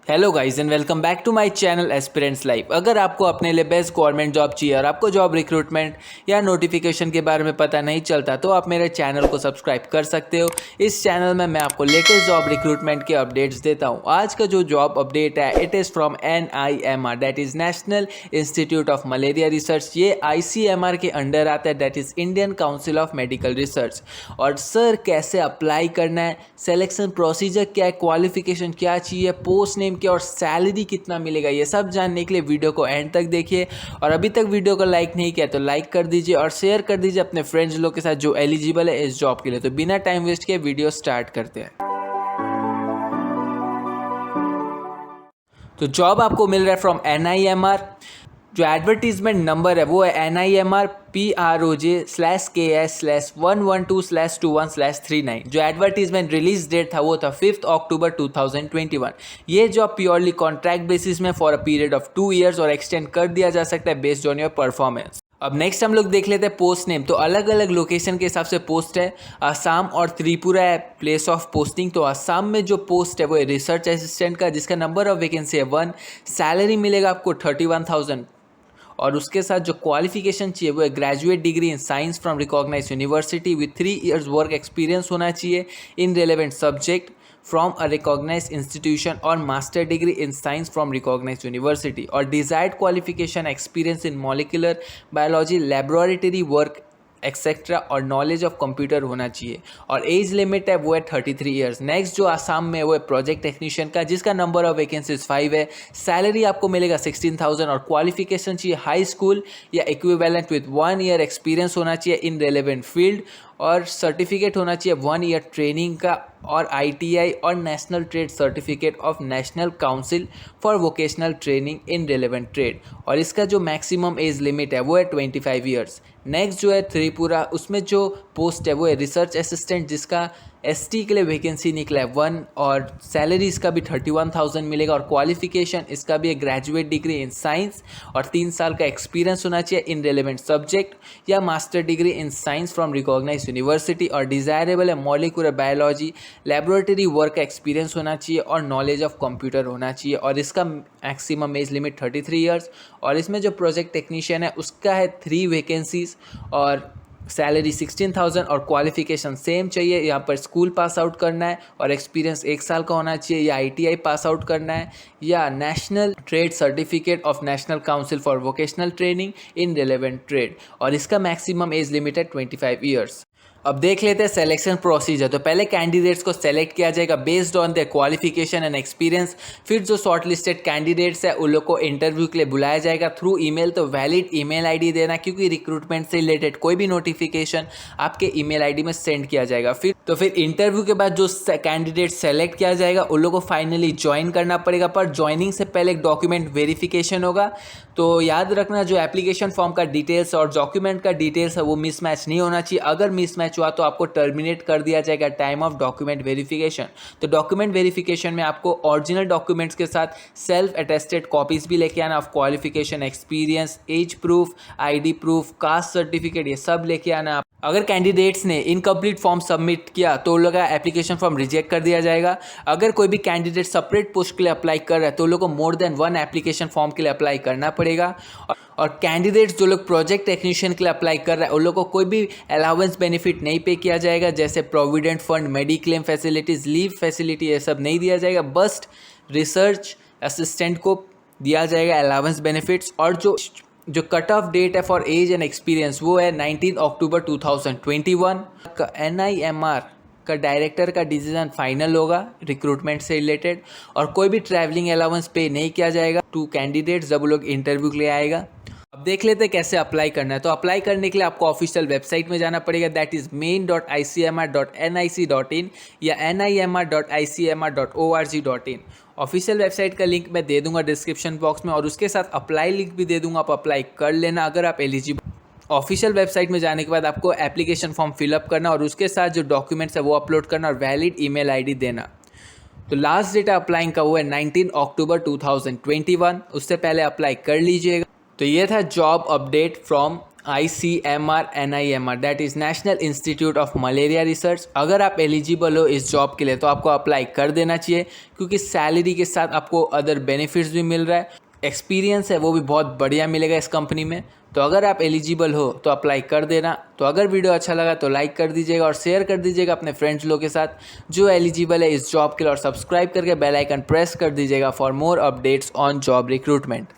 Hello guys and welcome back to my channel aspirants life. अगर आपको अपने लिए बेस्ट गवर्नमेंट जॉब चाहिए और आपको जॉब रिक्रूटमेंट या नोटिफिकेशन के बारे में पता नहीं चलता तो आप मेरे चैनल को सब्सक्राइब कर सकते हो। इस चैनल में मैं आपको लेटेस्ट जॉब रिक्रूटमेंट के अपडेट्स देता हूँ। आज का जो जॉब अपडेट है it is from NIMR that is national institute of malaria research. ये ICMR के अंडर आता है, that is Indian council of medical research. और सर कैसे अप्लाई करना है, सिलेक्शन प्रोसीजर क्या है, क्वालिफिकेशन क्या चाहिए, पोस्ट नेम क्या और सैलरी कितना मिलेगा, ये सब जानने के लिए वीडियो को एंड तक देखिए। और अभी तक वीडियो को लाइक नहीं किया तो लाइक कर दीजिए और शेयर कर दीजिए अपने फ्रेंड्स लोग के साथ जो एलिजिबल है इस जॉब के लिए। तो बिना टाइम वेस्ट किए वीडियो स्टार्ट करते हैं। तो जॉब आपको मिल रहा है फ्रॉम NIMR। जो एडवर्टीजमेंट नंबर है वो है NIMR PROJ/KS/112/21/39। जो एडवर्टीजमेंट रिलीज डेट था वो था 5 अक्टूबर 2021। ये जॉब प्योरली कॉन्ट्रैक्ट बेसिस में for a period of 2 years और एक्सटेंड कर दिया जा सकता है बेस्ड ऑन योर परफॉर्मेंस। अब नेक्स्ट हम लोग देख लेते हैं पोस्ट नेम। तो अलग अलग लोकेशन के हिसाब से पोस्ट है। असम और त्रिपुरा है प्लेस ऑफ पोस्टिंग। तो असम में जो पोस्ट है वो है रिसर्च असिस्टेंट का, जिसका नंबर ऑफ वैकेंसी है 1। सैलरी मिलेगा आपको 31,000 और उसके साथ जो क्वालिफिकेशन चाहिए वो है graduate degree in science from recognise university with 3 years work experience होना चाहिए in relevant subject from a recognise institution और master degree in science from recognise university और desired qualification experience in molecular biology laboratory work etcetera और knowledge of computer होना चाहिए। और age limit है वो है 33 ईयर्स। नेक्स्ट जो आसाम में वो है प्रोजेक्ट टेक्नीशियन का, जिसका नंबर ऑफ वैकेंसीज 5 है। सैलरी आपको मिलेगा 16,000 और क्वालिफिकेशन चाहिए हाई स्कूल या इक्विवेलेंट विथ 1 ईयर एक्सपीरियंस होना चाहिए इन रेलेवेंट फील्ड और सर्टिफिकेट होना चाहिए 1 ईयर ट्रेनिंग का और ITI और national trade certificate of national council for vocational training in relevant trade. और इसका जो मैक्सिमम एज लिमिट है वो है 25 ईयर्स। नेक्स्ट जो है त्रिपुरा, उसमें जो पोस्ट है वो है रिसर्च असिस्टेंट, जिसका ST के लिए वैकेंसी निकला है 1 और सैलरी इसका भी 31,000 मिलेगा और क्वालिफिकेशन इसका भी है ग्रेजुएट डिग्री इन साइंस और 3 साल का एक्सपीरियंस होना चाहिए इन रेलेवेंट सब्जेक्ट या master degree in science from recognise university और डिजायरेबल है molecular biology laboratory work experience होना चाहिए और नॉलेज ऑफ कंप्यूटर होना चाहिए और इसका मैक्सिमम एज लिमिट 33 ईयर्स। और इसमें जो प्रोजेक्ट टेक्नीशियन है उसका है 3 वैकेंसीज और सैलरी 16,000 और क्वालिफिकेशन सेम चाहिए। यहाँ पर स्कूल पास आउट करना है और एक्सपीरियंस 1 साल का होना चाहिए या ITI पास आउट करना है या national trade certificate of national council for vocational training in relevant trade और इसका मैक्सिमम एज लिमिट है 25 ईयर्स। अब देख लेते हैं सिलेक्शन प्रोसीजर। तो पहले कैंडिडेट्स को सेलेक्ट किया जाएगा based on their qualification and experience. फिर जो शॉर्टलिस्टेड कैंडिडेट्स है उन लोग को इंटरव्यू के लिए बुलाया जाएगा थ्रू ईमेल। तो वैलिड ईमेल आईडी देना, क्योंकि रिक्रूटमेंट से रिलेटेड कोई भी नोटिफिकेशन आपके ईमेल आईडी में सेंड किया जाएगा। फिर इंटरव्यू के बाद जो कैंडिडेट सेलेक्ट किया जाएगा उन लोग को फाइनली ज्वाइन करना पड़ेगा, पर ज्वाइनिंग से पहले एक डॉक्यूमेंट वेरिफिकेशन होगा। तो याद रखना जो एप्लीकेशन फॉर्म का डिटेल्स और डॉक्यूमेंट का डिटेल्स है वो मिसमैच नहीं होना चाहिए। अगर मिसमैच हुआ तो आपको टर्मिनेट कर दिया जाएगा टाइम ऑफ डॉक्यूमेंट वेरिफिकेशन। तो डॉक्यूमेंट वेरिफिकेशन में आपको ओरिजिनल डॉक्यूमेंट्स के साथ सेल्फ अटेस्टेड कॉपीज भी लेके आना of qualification, experience, age proof, ID proof, caste certificate, ये सब लेके आना। अगर कैंडिडेट्स ने इनकम्प्लीट फॉर्म सबमिट किया तो उन लोग का एप्लीकेशन फॉर्म रिजेक्ट कर दिया जाएगा। अगर कोई भी कैंडिडेट सेपरेट पोस्ट के लिए अप्लाई कर रहा है तो उन लोग को मोर देन 1 एप्लीकेशन फॉर्म के लिए अप्लाई करना पड़ेगा। और कैंडिडेट्स जो लोग प्रोजेक्ट टेक्नीशियन के लिए अप्लाई कर रहा है उन लोग को कोई भी अलाउंस बेनिफिट नहीं पे किया जाएगा, जैसे provident fund, mediclaim facilities, leave facility, ये सब नहीं दिया जाएगा। बस रिसर्च असिस्टेंट को दिया जाएगा अलाउंस बेनिफिट्स। और जो कट ऑफ डेट है फॉर एज एंड एक्सपीरियंस वो है 19 अक्टूबर 2021। NIMR का डायरेक्टर का डिसीजन फाइनल होगा रिक्रूटमेंट से रिलेटेड और कोई भी ट्रैवलिंग अलाउंस पे नहीं किया जाएगा टू कैंडिडेट्स जब वो लोग इंटरव्यू के लिए आएगा। अब देख लेते हैं कैसे अप्लाई करना है। तो अप्लाई करने के लिए आपको ऑफिशियल वेबसाइट में जाना पड़ेगा, दैट इज main.icmr.nic.in या NIMR.icmr.org.in। ऑफिशियल वेबसाइट का लिंक मैं दे दूंगा डिस्क्रिप्शन बॉक्स में और उसके साथ अप्लाई लिंक भी दे दूंगा, आप अप्लाई कर लेना अगर आप एलिजिबल। ऑफिशियल वेबसाइट में जाने के बाद आपको एप्लीकेशन फॉर्म फिलअप करना और उसके साथ जो डॉक्यूमेंट्स है वो अपलोड करना और वैलिड ईमेल आईडी देना। तो लास्ट डेट अप्लाइंग का वो है 19 अक्टूबर 2021, उससे पहले अप्लाई कर लीजिएगा। तो ये था job update from ICMR NIMR, that is national institute of malaria research. अगर आप एलिजिबल हो इस जॉब के लिए तो आपको अप्लाई कर देना चाहिए, क्योंकि सैलरी के साथ आपको अदर बेनिफिट्स भी मिल रहा है, एक्सपीरियंस है वो भी बहुत बढ़िया मिलेगा इस कंपनी में। तो अगर आप एलिजिबल हो तो अप्लाई कर देना। तो अगर वीडियो अच्छा लगा तो लाइक कर दीजिएगा और शेयर कर दीजिएगा अपने फ्रेंड्स लोग के साथ जो एलिजिबल है इस जॉब के लिए, और सब्सक्राइब करके बेल आइकन प्रेस कर दीजिएगा for more updates on job recruitment.